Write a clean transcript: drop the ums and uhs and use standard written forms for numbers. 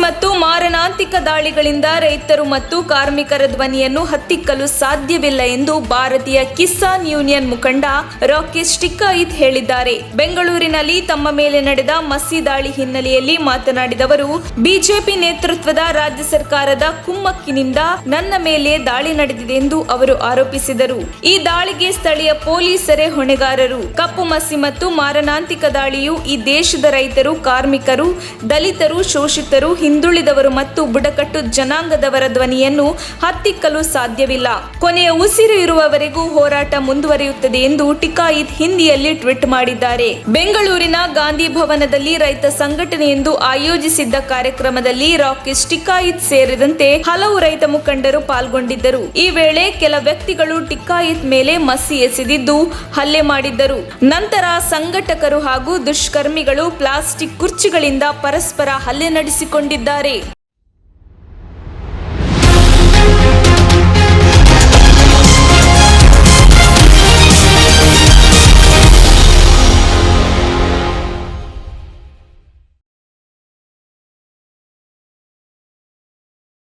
ಮತ್ತು ಮಾರಣಾಂತಿಕ ದಾಳಿಗಳಿಂದ ರೈತರು ಮತ್ತು ಕಾರ್ಮಿಕರ ಧ್ವನಿಯನ್ನು ಹತ್ತಿಕ್ಕಲು ಸಾಧ್ಯವಿಲ್ಲ ಎಂದು ಭಾರತೀಯ ಕಿಸಾನ್ ಯೂನಿಯನ್ ಮುಖಂಡ ರಾಕೇಶ್ ಟಿಕ್ಕಾಯಿತ್ ಹೇಳಿದ್ದಾರೆ. ಬೆಂಗಳೂರಿನಲ್ಲಿ ತಮ್ಮ ಮೇಲೆ ನಡೆದ ಮಸಿ ದಾಳಿ ಹಿನ್ನೆಲೆಯಲ್ಲಿ ಮಾತನಾಡಿದವರು, ಬಿಜೆಪಿ ನೇತೃತ್ವದ ರಾಜ್ಯ ಸರ್ಕಾರದ ಕುಮ್ಮಕ್ಕಿನಿಂದ ನನ್ನ ಮೇಲೆ ದಾಳಿ ನಡೆದಿದೆ ಎಂದು ಅವರು ಆರೋಪಿಸಿದರು. ಈ ದಾಳಿಗೆ ಸ್ಥಳೀಯ ಪೊಲೀಸರೇ ಹೊಣೆಗಾರರು. ಕಪ್ಪು ಮಸಿ ಮತ್ತು ಮಾರಣಾಂತಿಕ ದಾಳಿಯು ಈ ದೇಶದ ರೈತರು, ಕಾರ್ಮಿಕರು, ದಲಿತರು, ಶೋಷಿತರು, ಹಿಂದುಳಿದವರು ಮತ್ತು ಬುಡಕಟ್ಟು ಜನಾಂಗದವರ ಧ್ವನಿಯನ್ನು ಹತ್ತಿಕ್ಕಲು ಸಾಧ್ಯವಿಲ್ಲ. ಕೊನೆಯ ಉಸಿರು ಇರುವವರೆಗೂ ಹೋರಾಟ ಮುಂದುವರಿಯುತ್ತದೆ ಎಂದು ಟಿಕ್ಕಾಯಿತ್ ಹಿಂದಿಯಲ್ಲಿ ಟ್ವೀಟ್ ಮಾಡಿದ್ದಾರೆ. ಬೆಂಗಳೂರಿನ ಗಾಂಧಿ ಭವನದಲ್ಲಿ ರೈತ ಸಂಘಟನೆಯೆಂದು ಆಯೋಜಿಸಿದ್ದ ಕಾರ್ಯಕ್ರಮದಲ್ಲಿ ರಾಕೇಶ್ ಟಿಕ್ಕಾಯಿತ್ ಸೇರಿದಂತೆ ಹಲವು ರೈತ ಮುಖಂಡರು ಪಾಲ್ಗೊಂಡಿದ್ದರು. ಈ ವೇಳೆ ಕೆಲ ವ್ಯಕ್ತಿಗಳು ಟಿಕ್ಕಾಯಿತ್ ಮೇಲೆ ಮಸಿ ಎಸೆದಿದ್ದು ಹಲ್ಲೆ ಮಾಡಿದ್ದರು. ನಂತರ ಸಂಘಟಕರು ಹಾಗೂ ದುಷ್ಕರ್ಮಿಗಳು ಪ್ಲಾಸ್ಟಿಕ್ ಕುರ್ಚಿಗಳಿಂದ ಪರಸ್ಪರ ಹಲ್ಲೆ ನಡೆಸಿಕೊಂಡಿದ್ದಾರೆ.